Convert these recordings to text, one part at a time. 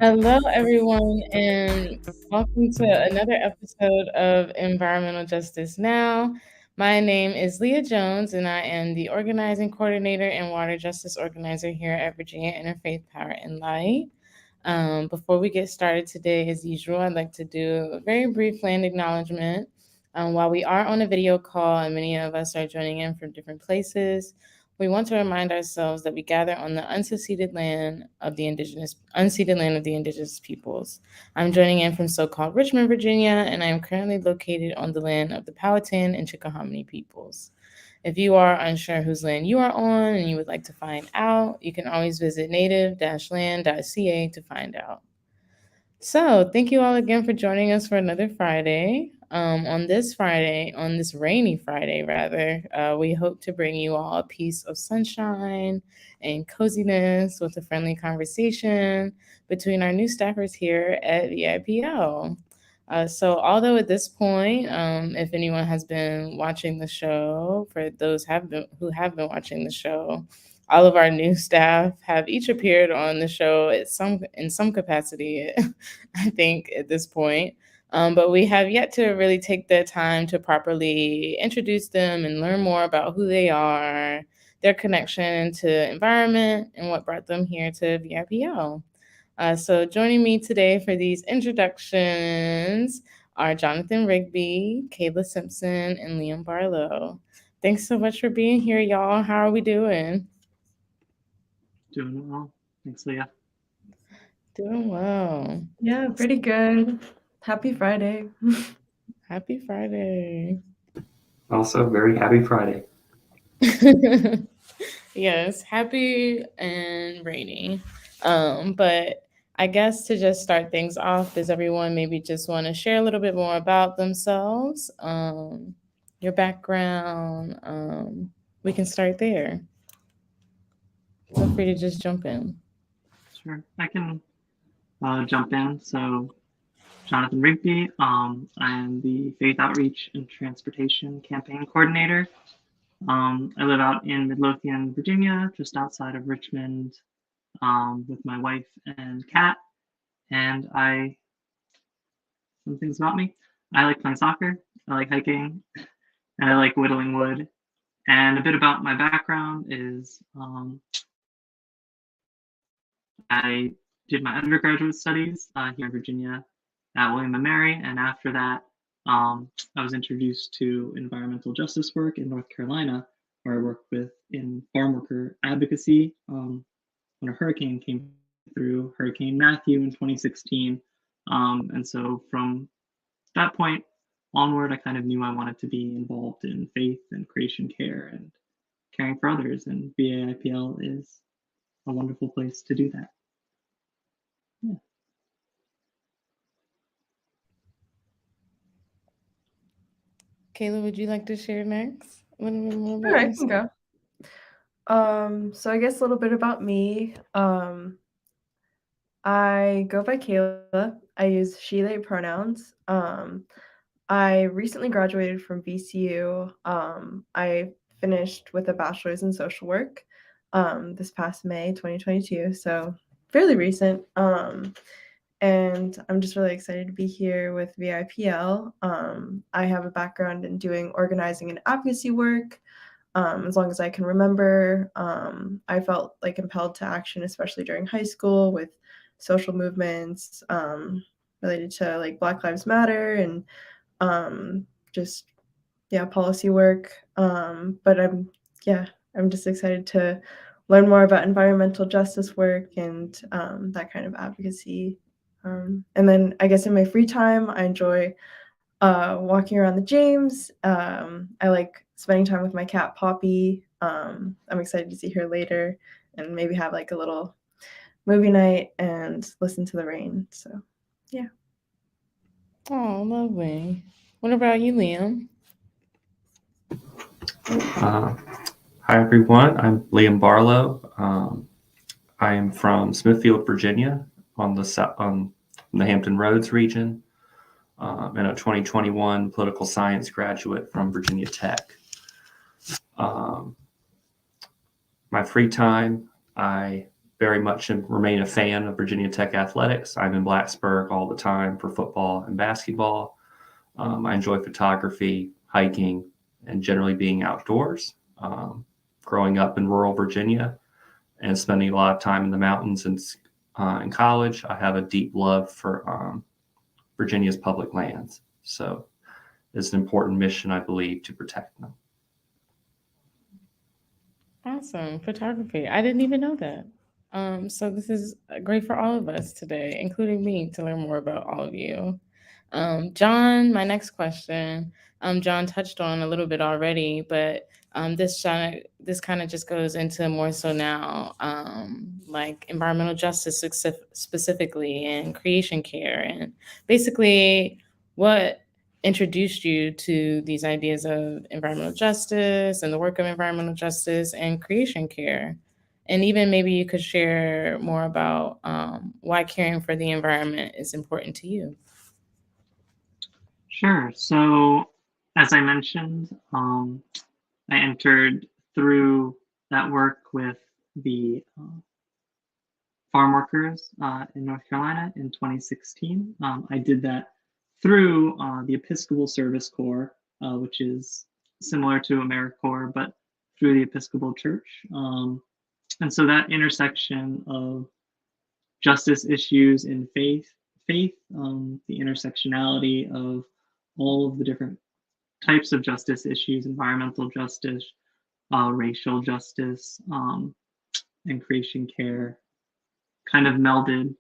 Hello, everyone, and welcome to another episode of Environmental Justice Now. My name is Leah Jones, and I am the organizing coordinator and water justice organizer here at Virginia Interfaith Power and Light. Before we get started today, as usual, I'd like to do a very brief land acknowledgement. While we are on a video call and many of us are joining in from different places, we want to remind ourselves that we gather on the unceded land of the indigenous peoples. I'm joining in from so-called Richmond, Virginia, and I am currently located on the land of the Powhatan and Chickahominy peoples. If you are unsure whose land you are on and you would like to find out, you can always visit native-land.ca to find out. So, thank you all again for joining us for another Friday. On this rainy Friday, rather, we hope to bring you all a piece of sunshine and coziness with a friendly conversation between our new staffers here at VIPL. Although at this point, if anyone has been watching the show, for those who have been watching the show, all of our new staff have each appeared on the show in some capacity. I think at this point. But we have yet to really take the time to properly introduce them and learn more about who they are, their connection to environment, and what brought them here to VIPO. So joining me today for these introductions are Jonathan Rigby, Kayla Simpson, and Liam Barlow. Thanks so much for being here, y'all. How are we doing? Doing well. Thanks, Leah. Doing well. Yeah, pretty good. Happy Friday. Happy Friday. Also, very happy Friday. Yes, happy and rainy. But I guess to just start things off, does everyone maybe just want to share a little bit more about themselves, your background? We can start there. Feel free to just jump in. Sure, I can jump in. So, Jonathan Rigby. I am the Faith Outreach and Transportation Campaign Coordinator. I live out in Midlothian, Virginia, just outside of Richmond, with my wife and cat. And some things about me. I like playing soccer. I like hiking, and I like whittling wood. And a bit about my background is I did my undergraduate studies here in Virginia at William and Mary, and after that, I was introduced to environmental justice work in North Carolina, where I worked in farm worker advocacy when a hurricane came through, Hurricane Matthew in 2016. And so from that point onward, I kind of knew I wanted to be involved in faith and creation care and caring for others, and VAIPL is a wonderful place to do that. Yeah. Kayla, would you like to share next? A little bit more Sure, about I can yourself? go. So I guess a little bit about me. I go by Kayla. I use she, they pronouns. I recently graduated from VCU. I finished with a bachelor's in social work this past May 2022, so fairly recent. And I'm just really excited to be here with VIPL. I have a background in doing organizing and advocacy work. As long as I can remember, I felt like compelled to action, especially during high school with social movements related to like Black Lives Matter and just policy work. But I'm just excited to learn more about environmental justice work and that kind of advocacy. And then I guess in my free time, I enjoy walking around the James. I like spending time with my cat Poppy. I'm excited to see her later and maybe have like a little movie night and listen to the rain. So, yeah. Oh, lovely. What about you, Liam? Hi, everyone. I'm Liam Barlow. I am from Smithfield, Virginia, on the Hampton Roads region, and a 2021 political science graduate from Virginia Tech. My free time, I very much remain a fan of Virginia Tech athletics. I'm in Blacksburg all the time for football and basketball. I enjoy photography, hiking, and generally being outdoors. Growing up in rural Virginia and spending a lot of time in the mountains and in college, I have a deep love for Virginia's public lands. So it's an important mission, I believe, to protect them. Awesome. Photography. I didn't even know that. So this is great for all of us today, including me, to learn more about all of you. John, my next question. John touched on a little bit already, but this kind of just goes into more so now, like environmental justice specifically and creation care, and basically what introduced you to these ideas of environmental justice and the work of environmental justice and creation care. And even maybe you could share more about why caring for the environment is important to you. Sure. So, as I mentioned, I entered through that work with the farm workers in North Carolina in 2016. I did that through the Episcopal Service Corps, which is similar to AmeriCorps, but through the Episcopal Church. And so that intersection of justice issues in faith, the intersectionality of all of the different types of justice issues, environmental justice, racial justice, and creation care, kind of melded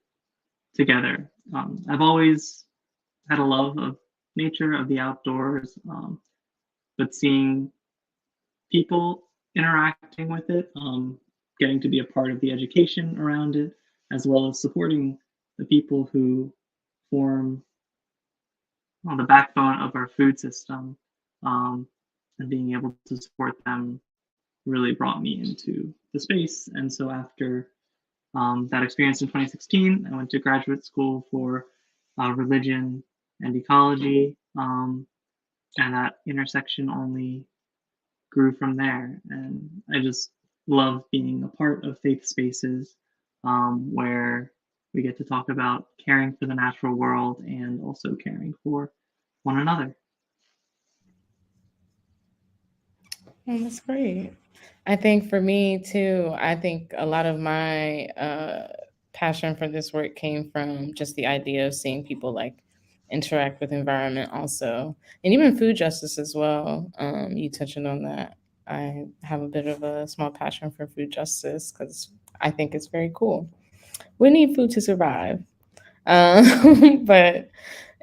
together. I've always had a love of nature, of the outdoors, but seeing people interacting with it, getting to be a part of the education around it, as well as supporting the people who form the backbone of our food system, and being able to support them really brought me into the space. And so after that experience in 2016, I went to graduate school for religion and ecology, and that intersection only grew from there. And I just love being a part of faith spaces where we get to talk about caring for the natural world and also caring for one another. Oh, that's great. I think for me too, I think a lot of my passion for this work came from just the idea of seeing people like interact with environment also, and even food justice as well. You touching on that. I have a bit of a small passion for food justice because I think it's very cool. We need food to survive. But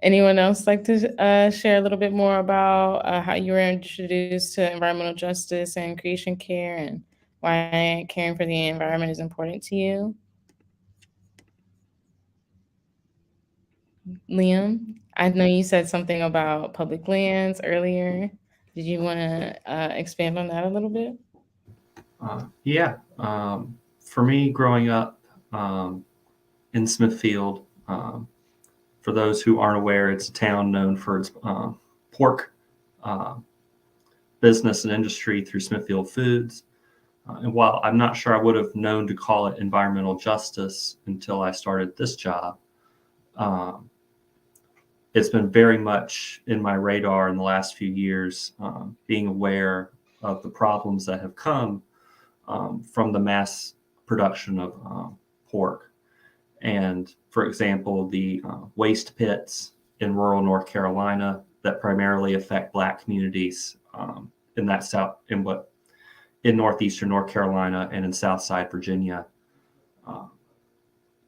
anyone else like to share a little bit more about how you were introduced to environmental justice and creation care and why caring for the environment is important to you? Liam, I know you said something about public lands earlier. Did you want to expand on that a little bit? Yeah. For me, growing up in Smithfield, for those who aren't aware, it's a town known for its pork business and industry through Smithfield Foods. And while I'm not sure I would have known to call it environmental justice until I started this job, it's been very much in my radar in the last few years, being aware of the problems that have come from the mass production of pork. And for example, the waste pits in rural North Carolina that primarily affect Black communities in northeastern North Carolina and in Southside Virginia,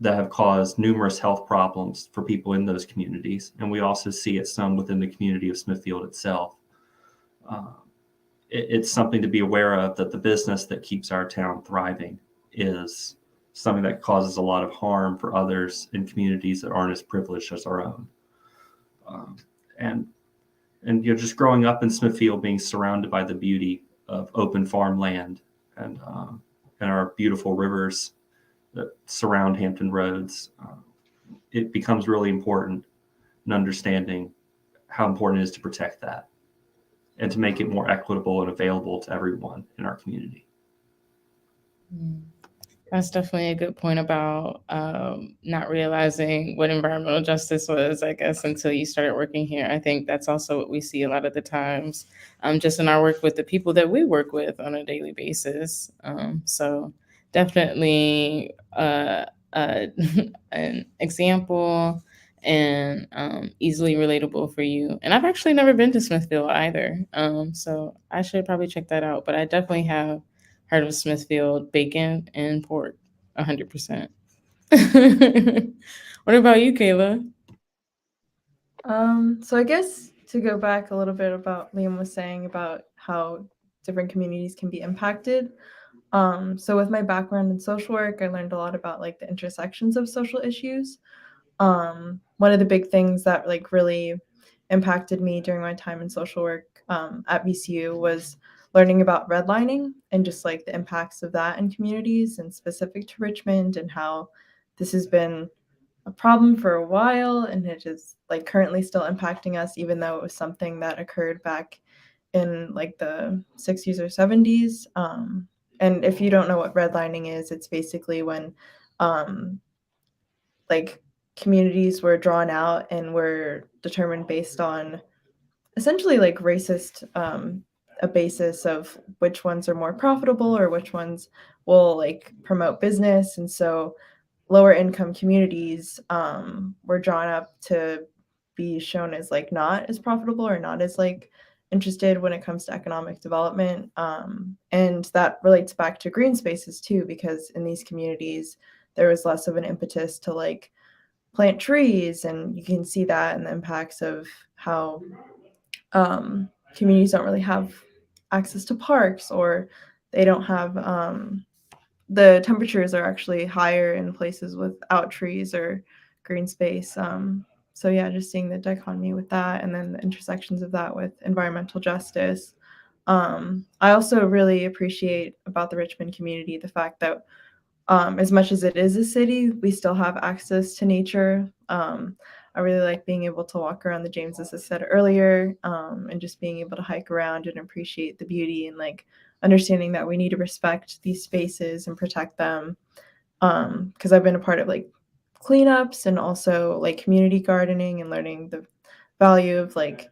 that have caused numerous health problems for people in those communities. And we also see it some within the community of Smithfield itself. It's something to be aware of, that the business that keeps our town thriving is something that causes a lot of harm for others in communities that aren't as privileged as our own. And just growing up in Smithfield, being surrounded by the beauty of open farmland and our beautiful rivers that surround Hampton Roads, it becomes really important in understanding how important it is to protect that and to make it more equitable and available to everyone in our community. That's definitely a good point about not realizing what environmental justice was, I guess, until you started working here. I think that's also what we see a lot of the times, just in our work with the people that we work with on a daily basis. So definitely an example and easily relatable for you. And I've actually never been to Smithfield either, so I should probably check that out. But I definitely have heard of Smithfield bacon and pork, 100%. What about you, Kayla? So I guess to go back a little bit about Liam was saying about how different communities can be impacted. So with my background in social work, I learned a lot about like the intersections of social issues. One of the big things that like really impacted me during my time in social work at VCU was learning about redlining and just like the impacts of that in communities and specific to Richmond and how this has been a problem for a while and it is like currently still impacting us even though it was something that occurred back in like the 60s or 70s. And if you don't know what redlining is, it's basically when like communities were drawn out and were determined based on essentially like racist a basis of which ones are more profitable or which ones will like promote business. And so lower income communities were drawn up to be shown as like not as profitable or not as like interested when it comes to economic development. And that relates back to green spaces too, because in these communities there was less of an impetus to like plant trees, and you can see that in the impacts of how communities don't really have access to parks, or they don't have the temperatures are actually higher in places without trees or green space. So yeah, just seeing the dichotomy with that, and then the intersections of that with environmental justice. I also really appreciate about the Richmond community the fact that as much as it is a city, we still have access to nature. I really like being able to walk around the James, as I said earlier, and just being able to hike around and appreciate the beauty and like understanding that we need to respect these spaces and protect them. Because I've been a part of like cleanups and also like community gardening and learning the value of like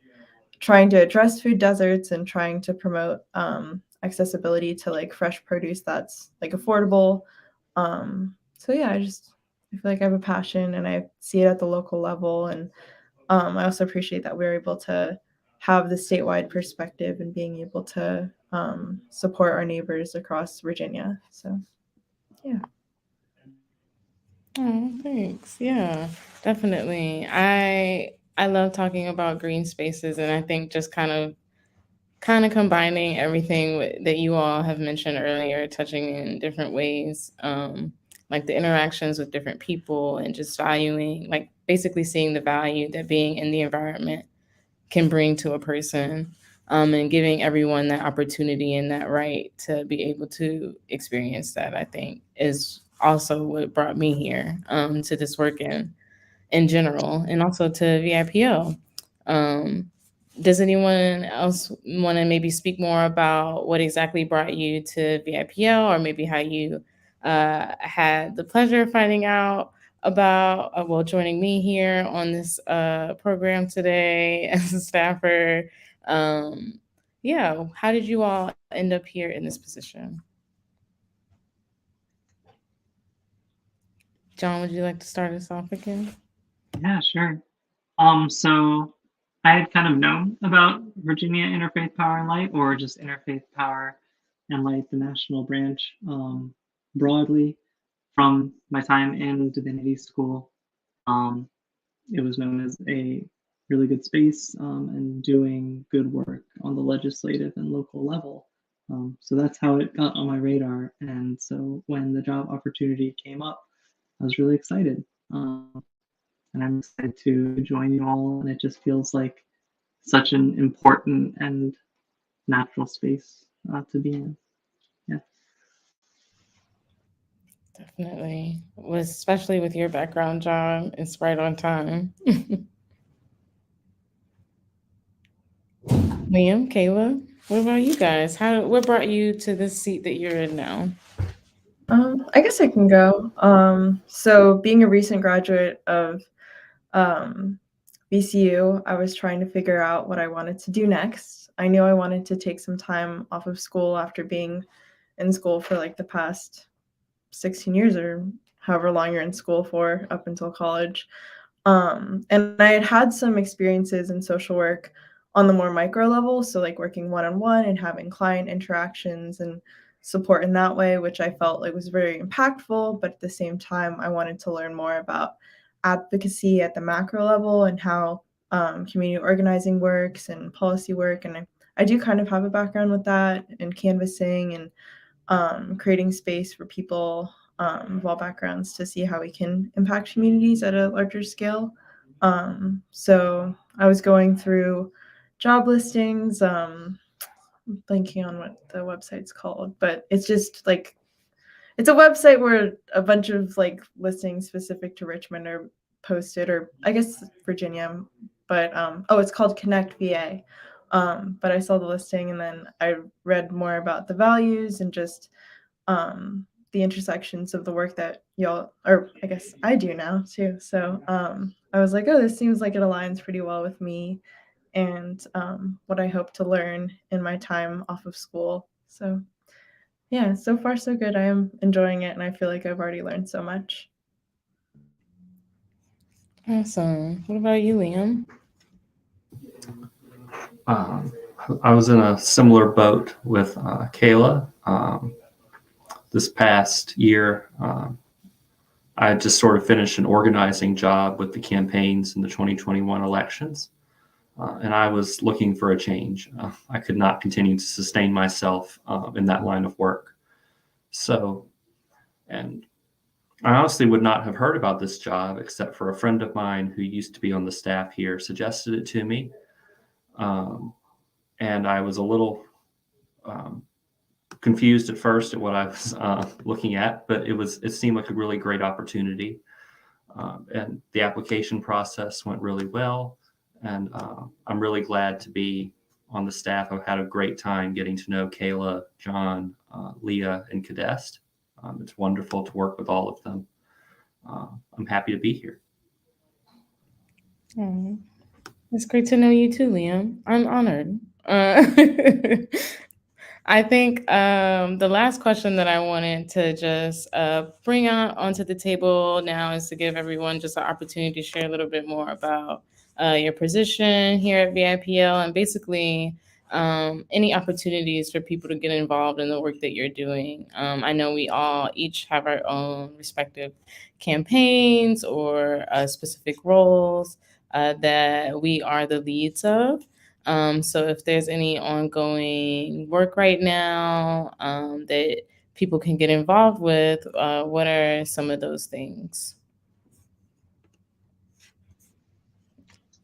trying to address food deserts and trying to promote accessibility to like fresh produce that's like affordable. So yeah, I feel like I have a passion and I see it at the local level. And I also appreciate that we're able to have the statewide perspective and being able to support our neighbors across Virginia. So yeah. Oh, thanks. Yeah, definitely. I love talking about green spaces, and I think just kind of combining everything that you all have mentioned earlier, touching in different ways, like the interactions with different people, and just valuing, like basically seeing the value that being in the environment can bring to a person, and giving everyone that opportunity and that right to be able to experience that, I think, is also what brought me here, to this work in general, and also to VIPO. Um, does anyone else want to maybe speak more about what exactly brought you to VIPO, or maybe how you had the pleasure of finding out about, well, joining me here on this program today as a staffer? Yeah, how did you all end up here in this position? John, would you like to start us off again? Yeah, sure. So I had kind of known about Virginia Interfaith Power and Light, or just Interfaith Power and Light, the national branch, broadly from my time in divinity school. Um, it was known as a really good space and doing good work on the legislative and local level. So that's how it got on my radar. And so when the job opportunity came up, I was really excited. And I'm excited to join you all. And it just feels like such an important and natural space to be in. Yeah. Definitely. Especially with your background, John, it's right on time. Liam, Kayla, what about you guys? What brought you to this seat that you're in now? I guess I can go. So being a recent graduate of VCU, I was trying to figure out what I wanted to do next. I knew I wanted to take some time off of school after being in school for like the past 16 years or however long you're in school for up until college. And I had had some experiences in social work on the more micro level, so like working one-on-one and having client interactions and support in that way, which I felt like was very impactful. But at the same time, I wanted to learn more about advocacy at the macro level and how community organizing works and policy work. And I do kind of have a background with that and canvassing and creating space for people of all backgrounds to see how we can impact communities at a larger scale. So I was going through job listings, blanking on what the website's called, but it's just like it's a website where a bunch of like listings specific to Richmond are posted, or I guess Virginia, but it's called Connect VA. But I saw the listing and then I read more about the values and just the intersections of the work that y'all, or I guess I do now too. So I was like, oh, this seems like it aligns pretty well with me and what I hope to learn in my time off of school. So yeah, so far so good. I am enjoying it and I feel like I've already learned so much. Awesome. What about you, Liam? I was in a similar boat with Kayla. This past year, I just sort of finished an organizing job with the campaigns in the 2021 elections. And I was looking for a change. I could not continue to sustain myself in that line of work. So, and I honestly would not have heard about this job except for a friend of mine who used to be on the staff here suggested it to me. And I was a little confused at first at what I was looking at, but it seemed like a really great opportunity. And the application process went really well. And I'm really glad to be on the staff. I've had a great time getting to know Kayla, John, Leah, and Kadest. It's wonderful to work with all of them. I'm happy to be here. Oh, it's great to know you too, Liam. I'm honored. I think the last question that I wanted to just bring out onto the table now is to give everyone just an opportunity to share a little bit more about your position here at VIPL and basically any opportunities for people to get involved in the work that you're doing. I know we all each have our own respective campaigns or specific roles that we are the leads of. So if there's any ongoing work right now that people can get involved with, what are some of those things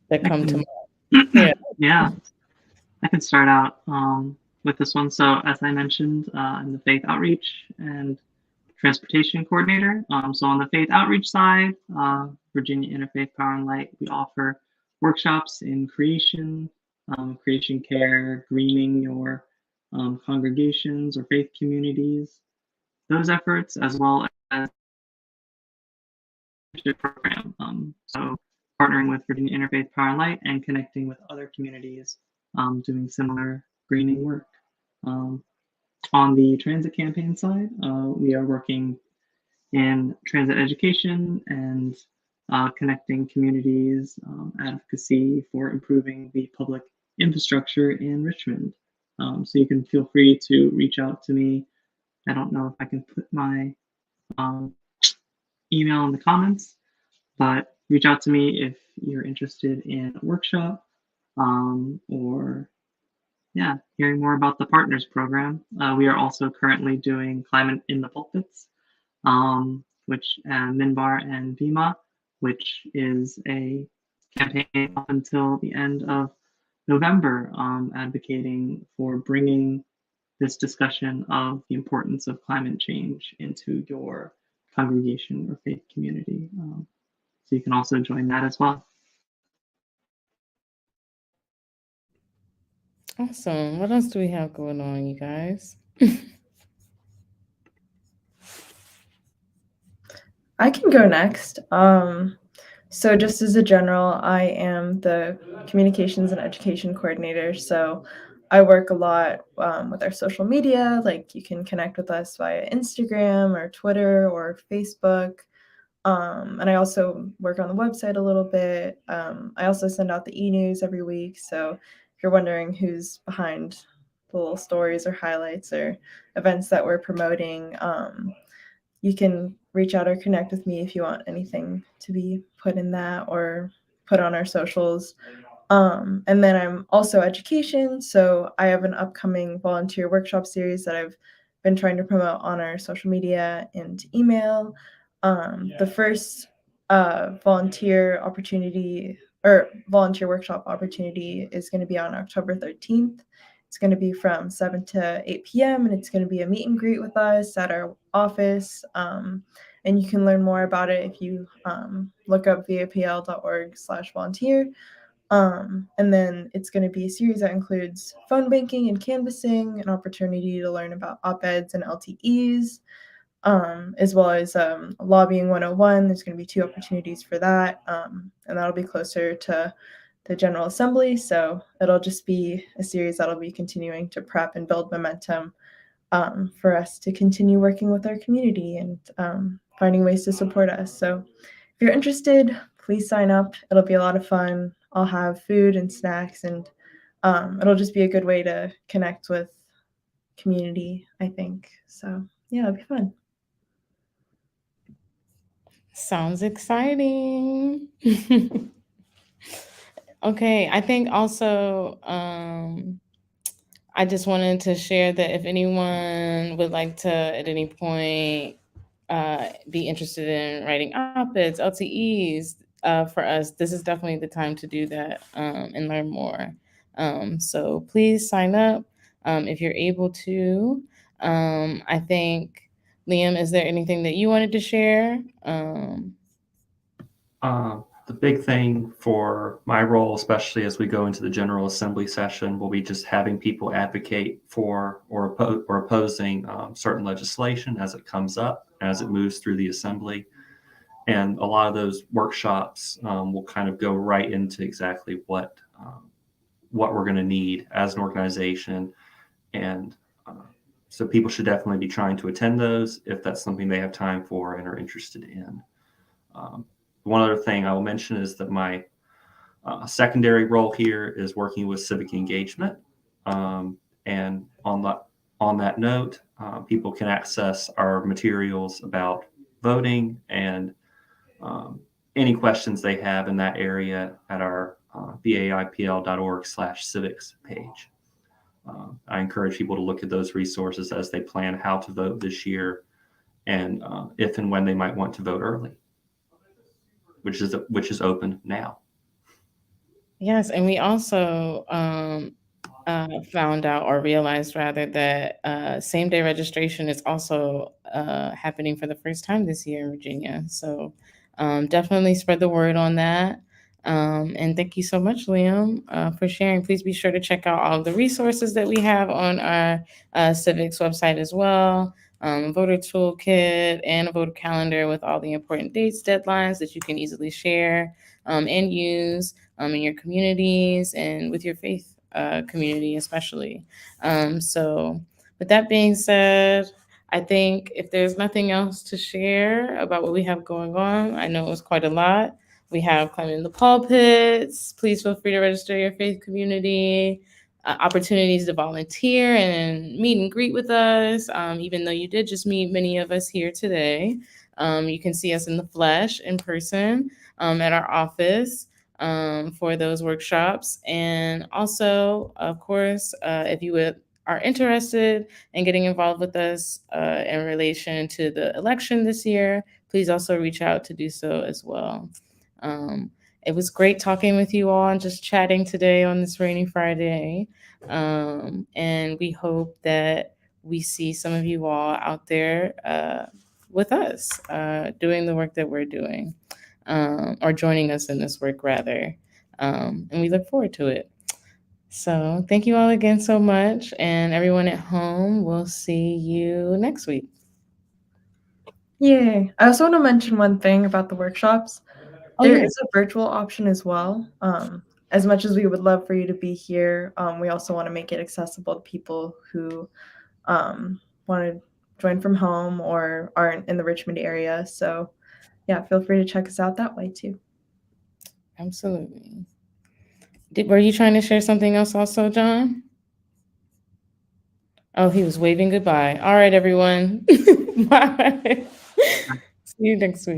that come to mind? Yeah, I can start out with this one. So as I mentioned, I'm the Faith Outreach and Transportation Coordinator. So on the Faith Outreach side, Virginia Interfaith Power and Light, we offer workshops in creation, creation care, greening your congregations or faith communities, those efforts, as well as the program. So partnering with Virginia Interfaith Power and Light and connecting with other communities doing similar greening work. On the transit campaign side, we are working in transit education and connecting communities, advocacy for improving the public infrastructure in Richmond. So you can feel free to reach out to me. I don't know if I can put my email in the comments, but reach out to me if you're interested in a workshop or hearing more about the Partners Program. We are also currently doing Climate in the Pulpits, which Minbar and Vima, which is a campaign up until the end of November, advocating for bringing this discussion of the importance of climate change into your congregation or faith community. So you can also join that as well. Awesome. What else do we have going on, you guys? I can go next. So just as a general, I am the communications and education coordinator. So I work a lot with our social media. Like you can connect with us via Instagram or Twitter or Facebook. And I also work on the website a little bit. I also send out the e-news every week. So if you're wondering who's behind the little stories or highlights or events that we're promoting, you can reach out or connect with me if you want anything to be put in that or put on our socials. And then I'm also education. So I have an upcoming volunteer workshop series that I've been trying to promote on our social media and email. The first volunteer opportunity or volunteer workshop opportunity is going to be on October 13th. It's going to be from 7 to 8 p.m. and it's going to be a meet and greet with us at our office. And you can learn more about it if you look up vapl.org/volunteer. And then it's going to be a series that includes phone banking and canvassing, an opportunity to learn about op-eds and LTEs, as well as lobbying 101. There's going to be 2 opportunities for that, and that'll be closer to the General Assembly. So it'll just be a series that'll be continuing to prep and build momentum for us to continue working with our community and finding ways to support us. So if you're interested, please sign up. It'll be a lot of fun. I'll have food and snacks, and it'll just be a good way to connect with community, I think. So yeah, it'll be fun. Sounds exciting. Okay, I think also I just wanted to share that if anyone would like to at any point be interested in writing op-eds, LTEs for us, this is definitely the time to do that and learn more. So please sign up if you're able to. I think, Liam, is there anything that you wanted to share? The big thing for my role, especially as we go into the General Assembly session, will be just having people advocate for or opposing certain legislation as it comes up, as it moves through the Assembly. And a lot of those workshops will kind of go right into exactly what we're going to need as an organization. And so people should definitely be trying to attend those if that's something they have time for and are interested in. One other thing I will mention is that my secondary role here is working with civic engagement. And on that note, people can access our materials about voting and any questions they have in that area at our vaipl.org/civics page. I encourage people to look at those resources as they plan how to vote this year and if and when they might want to vote early, which is open now. Yes, and we also found out or realized rather that same-day registration is also happening for the first time this year in Virginia. So definitely spread the word on that. And thank you so much, Liam, for sharing. Please be sure to check out all of the resources that we have on our civics website as well. A voter toolkit and a voter calendar with all the important dates, deadlines that you can easily share and use in your communities and with your faith community especially. So with that being said, I think if there's nothing else to share about what we have going on, I know it was quite a lot. We have Climbing the Pulpits. Please feel free to register your faith community. Opportunities to volunteer and meet and greet with us. Even though you did just meet many of us here today, you can see us in the flesh, in person, at our office for those workshops. And also, of course, if you are interested in getting involved with us in relation to the election this year, please also reach out to do so as well. It was great talking with you all and just chatting today on this rainy Friday. And we hope that we see some of you all out there with us doing the work that we're doing, or joining us in this work rather. And we look forward to it. So thank you all again so much. And everyone at home, we'll see you next week. Yay. I also want to mention one thing about the workshops. Oh, There yeah. is a virtual option as well. As much as we would love for you to be here, we also want to make it accessible to people who want to join from home or aren't in the Richmond area. So, yeah, feel free to check us out that way too. Absolutely. Were you trying to share something else also, John? Oh, he was waving goodbye. All right, everyone. Bye. See you next week.